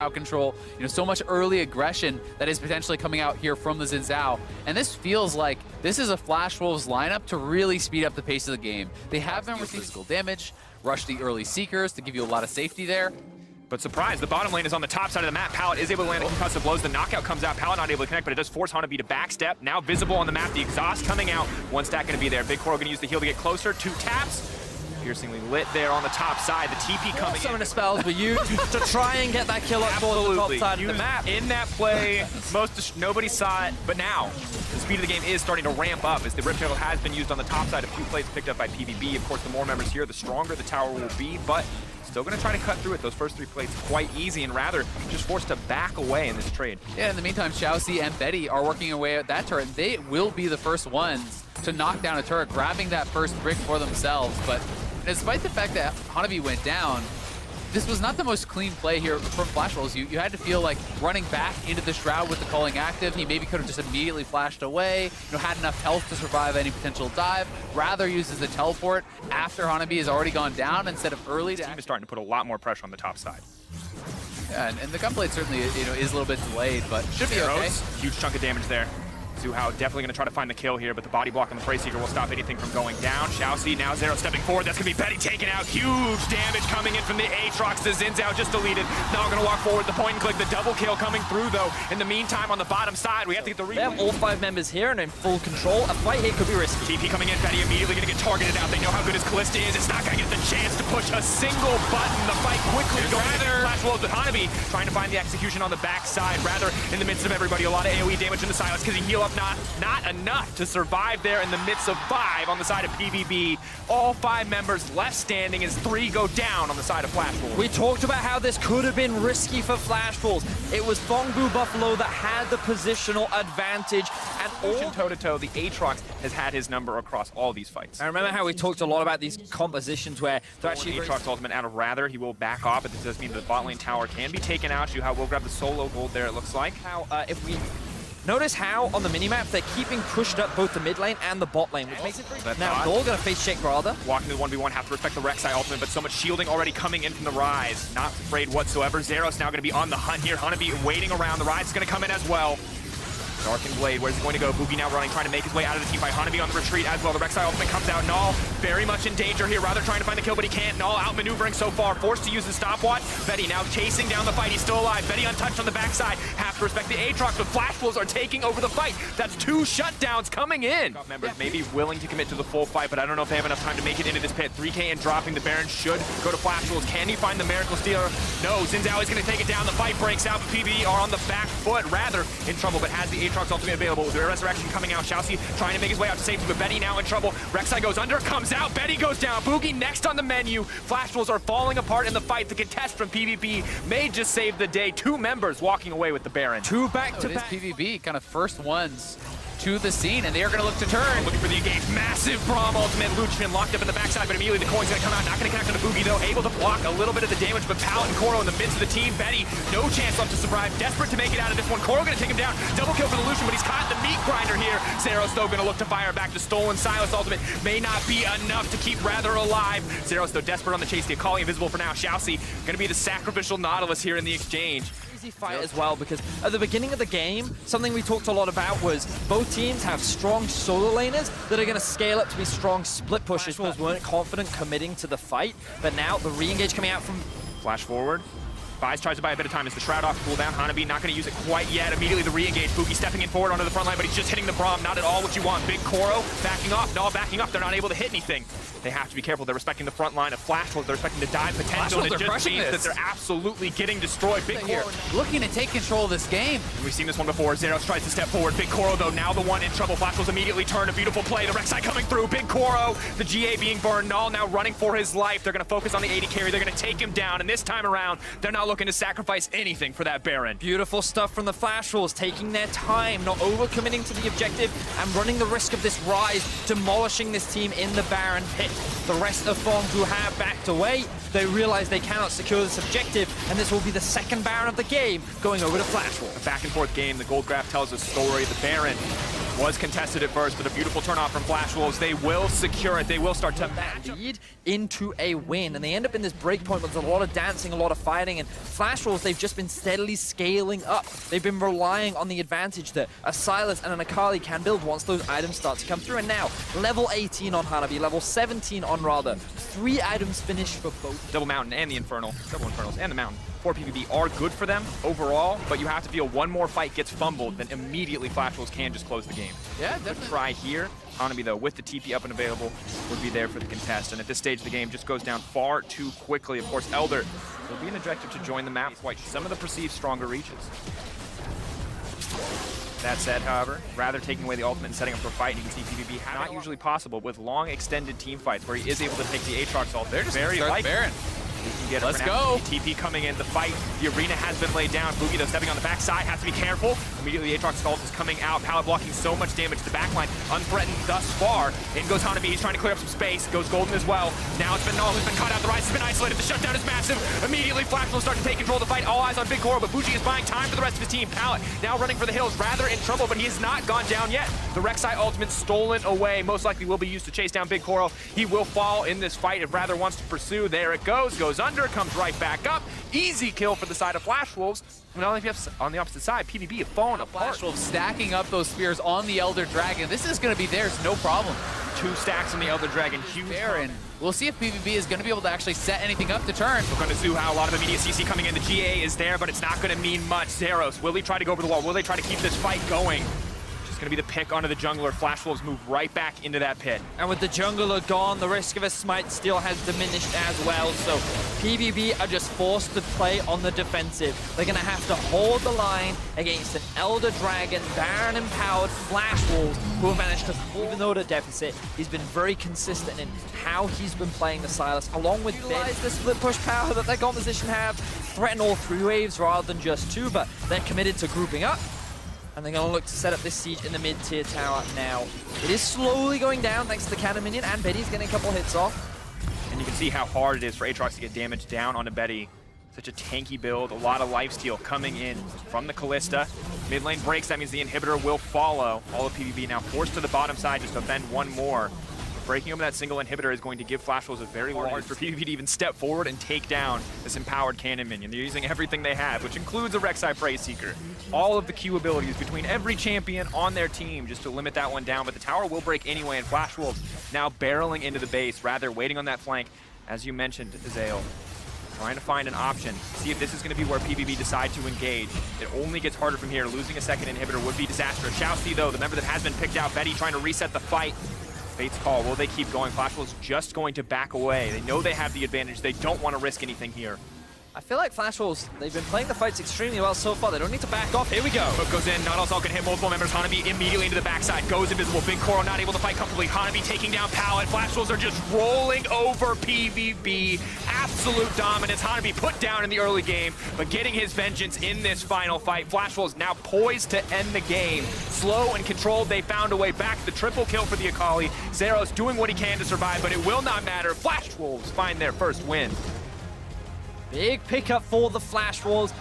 out control, so much early aggression that is potentially coming out here from the Xin Zhao. And this feels like this is a Flash Wolves lineup to really speed up the pace of the game. They have been receiving physical damage, rush the early Seekers to give you a lot of safety there. But surprise, the bottom lane is on the top side of the map. Pallet is able to land a concussive blows. The knockout comes out. Pallet not able to connect, but it does force Hanabi to backstep. Now visible on the map. The exhaust coming out. One stack going to be there. Big Coral going to use the heal to get closer. 2 taps. Piercingly lit there on the top side. The TP coming in. Some of the spells were used to try and get that kill up towards the top side of the map. In that play, nobody saw it, but now the speed of the game is starting to ramp up as the Rip Tackle has been used on the top side. A few plays picked up by PVB. Of course, the more members here, the stronger the tower will be, but still going to try to cut through it. Those first 3 plays quite easy and rather just forced to back away in this trade. Yeah, in the meantime, Xiaoxi and Betty are working away at that turret. They will be the first ones to knock down a turret, grabbing that first brick for themselves, but despite the fact that Hanabi went down, this was not the most clean play here from Flash Wolves. You had to feel like running back into the Shroud with the calling active. He maybe could have just immediately flashed away, had enough health to survive any potential dive. Rather uses the teleport after Hanabi has already gone down instead of early. The team is starting to put a lot more pressure on the top side. Yeah, and the gunplay certainly is a little bit delayed, but should be okay. Huge chunk of damage there. Zuhao definitely going to try to find the kill here, but the body block on the Prey Seeker will stop anything from going down. Xiaoxi now Zero stepping forward. That's going to be Betty taken out. Huge damage coming in from the Aatrox. The Xin Zhao just deleted. Now going to walk forward. The point and click. The double kill coming through, though. In the meantime, on the bottom side, we have to get the replay. They have all 5 members here and in full control. A fight here could be risky. TP coming in. Betty immediately going to get targeted out. They know how good his Callista is. It's not going to get the chance to push a single button. The fight quickly going there. Flash Wolves with Hanabi trying to find the execution on the backside. Rather, in the midst of everybody, a lot of AoE damage in the silence because he heal up not enough to survive there in the midst of 5 on the side of PVB. All 5 members left standing as 3 go down on the side of Flash Wolves. We talked about how this could have been risky for Flash Wolves. It was Fongbu Buffalo that had the positional advantage, and all toe-to-toe, the Aatrox has had his number across all these fights. I remember how we talked a lot about these compositions where they're actually Aatrox ultimate out of Rather. He will back off, but this does mean the bot lane tower can be taken out. Zuhao will grab the solo gold there, it looks like. How if we notice how on the minimap they're keeping pushed up both the mid lane and the bot lane, which makes it very now Dole gonna face Shake Rather. Walking to the 1v1, have to respect the Rek'Sai ultimate, but so much shielding already coming in from the Rise. Not afraid whatsoever. Zeros now gonna be on the hunt here. Hanabi waiting around. The Rise is gonna come in as well. Darkened Blade, where's he going to go? Boogie now running, trying to make his way out of the team by Hanabi on the retreat as well. The Rek'Sai ultimate comes out. Null very much in danger here. Rather trying to find the kill, but he can't. Null outmaneuvering so far, forced to use the stopwatch. Betty now chasing down the fight. He's still alive. Betty untouched on the backside. Have to respect the Aatrox, but Flash Wolves are taking over the fight. That's 2 shutdowns coming in. Members may be willing to commit to the full fight, but I don't know if they have enough time to make it into this pit. 3K and dropping. The Baron should go to Flash Wolves. Can he find the Miracle Stealer? No. Xin Zhao is going to take it down. The fight breaks out, but PvE are on the back foot. Rather in trouble, but has the Aatrox ultimate available. The Resurrection coming out. Xiaoxi trying to make his way out to safety, but Betty now in trouble. Rek'Sai goes under, comes out. Betty goes down. Boogie next on the menu. Flash Wolves are falling apart in the fight. The contest from PvP may just save the day. 2 members walking away with the Baron. 2 back-to-back. PvP kind of first ones to the scene, and they are going to look to turn. Looking for the engage. Massive Braum ultimate. Lucian locked up in the backside, but immediately the coin's going to come out. Not going to connect on the Boogie, though. Able to block a little bit of the damage, but Pallet and Koro in the midst of the team. Betty, no chance left to survive. Desperate to make it out of this one. Koro going to take him down. Double kill for the Lucian, but he's caught in the meat grinder here. Zeros, though, going to look to fire back. The stolen Silas ultimate may not be enough to keep Rather alive. Zeros, though, desperate on the chase. The Akali invisible for now. Xiaoxi going to be the sacrificial Nautilus here in the exchange. Fight as well, because at the beginning of the game, something we talked a lot about was both teams have strong solo laners that are going to scale up to be strong split pushers. Flash Wolves weren't confident committing to the fight, but now the re-engage coming out from Flash forward. Buys, tries to buy a bit of time as the Shroud off cooldown. Hanabi not going to use it quite yet. Immediately the re-engage. Boogie stepping in forward onto the front line, but he's just hitting the Braum. Not at all what you want. Big Koro backing off. Null backing up. They're not able to hit anything. They have to be careful. They're respecting the front line of Flash Wolves. They're respecting the dive potential. And it just means that they're absolutely getting destroyed. Big Koro looking to take control of this game. And we've seen this one before. Zeros tries to step forward. Big Koro, though, now the one in trouble. Flash Wolves immediately turn. A beautiful play. The Rek'Sai coming through. Big Koro. The GA being burned. Null now running for his life. They're going to focus on the 80 carry. They're going to take him down. And this time around, they're not looking to sacrifice anything for that Baron. Beautiful stuff from the Flash Wolves, taking their time, not overcommitting to the objective, and running the risk of this Rise, demolishing this team in the Baron pit. The rest of Fong, who have backed away, they realize they cannot secure this objective, and this will be the 2nd Baron of the game, going over to Flash Wolves. A back and forth game. The gold graph tells a story. The Baron Was contested at first, but a beautiful turnoff from Flash Wolves. They will secure it. They will start to match lead into a win, and they end up in this breakpoint with a lot of dancing, a lot of fighting, and Flash Wolves, they've just been steadily scaling up. They've been relying on the advantage that a Silas and an Akali can build once those items start to come through. And now, level 18 on Hanabi, level 17 on Rather. 3 items finished for both. Double Mountain and the Infernal, double Infernals and the Mountain. 4 PVB are good for them overall, but you have to feel one more fight gets fumbled, then immediately Flash Wolves can just close the game. Yeah, definitely. Try here. Hanabi, though, with the TP up and available, would be there for the contest. And at this stage of the game, just goes down far too quickly. Of course, Elder will be an objective to join the map, quite some of the perceived stronger reaches. That said, however, rather taking away the ultimate and setting up for a fight, and you can see PVB not usually possible with long extended team fights where he is able to take the Aatrox ult. They're just very likely. We can get Let's go. TP coming in, the fight, the arena has been laid down. Boogie, though, stepping on the backside, has to be careful. Immediately, the Aatrox ult is coming out. Pallet blocking so much damage to the backline, unthreatened thus far. In goes Hanabi, he's trying to clear up some space. Goes Golden as well. Now it's been he's been caught out. The Rise has been isolated. The shutdown is massive. Immediately, Flash will start to take control of the fight. All eyes on Big Coral, but Bougie is buying time for the rest of his team. Pallet now running for the hills, rather in trouble, but he has not gone down yet. The Rek'Sai ultimate stolen away. Most likely will be used to chase down Big Coral. He will fall in this fight if Rather wants to pursue. There it goes under, comes right back up. Easy kill for the side of Flash Wolves. And on the opposite side, PVB have fallen apart. Flash Wolves stacking up those spears on the Elder Dragon. This is going to be theirs, no problem. 2 stacks on the Elder Dragon, huge. Baron. We'll see if PVB is going to be able to actually set anything up to turn. We're going to see how a lot of immediate CC coming in. The GA is there, but it's not going to mean much. Zeros, will he try to go over the wall? Will they try to keep this fight going? Going to be the pick onto the jungler. Flash Wolves move right back into that pit. And with the jungler gone, the risk of a smite steal has diminished as well. So PVB are just forced to play on the defensive. They're going to have to hold the line against an Elder Dragon, Baron empowered Flash Wolves who have managed to, even though the deficit, he's been very consistent in how he's been playing the Silas, along with utilize the split push power that their composition have, threaten all 3 waves rather than just 2, but they're committed to grouping up. And they're going to look to set up this siege in the mid-tier tower now. It is slowly going down thanks to the cannon minion, and Betty's getting a couple hits off. And you can see how hard it is for Aatrox to get damage down onto Betty. Such a tanky build, a lot of lifesteal coming in from the Callista. Mid lane breaks, that means the inhibitor will follow. All of PVB now forced to the bottom side just to defend one more. Breaking open that single inhibitor is going to give Flash Wolves a very large for PvP to even step forward and take down this empowered cannon minion. They're using everything they have, which includes a Rek'Sai Prey Seeker. All of the Q abilities between every champion on their team just to limit that one down, but the tower will break anyway, and Flash Wolves now barreling into the base, rather waiting on that flank, as you mentioned, Zale. Trying to find an option, see if this is going to be where PVB decide to engage. It only gets harder from here. Losing a second inhibitor would be disastrous. Xiaoxi, though, the member that has been picked out, Betty trying to reset the fight. Fate's call, will they keep going? Flash Wolves just going to back away. They know they have the advantage. They don't want to risk anything here. I feel like Flash Wolves, they've been playing the fights extremely well so far. They don't need to back off. Here we go. Hook goes in. Not all can hit multiple members. Hanabi immediately into the backside. Goes invisible. Big Coral not able to fight comfortably. Hanabi taking down Pallet. Flash Wolves are just rolling over PVB. Absolute dominance. Hanabi put down in the early game, but getting his vengeance in this final fight. Flash Wolves now poised to end the game. Slow and controlled. They found a way back. The triple kill for the Akali. Zeros doing what he can to survive, but it will not matter. Flash Wolves find their first win. Big pickup for the Flash Wolves.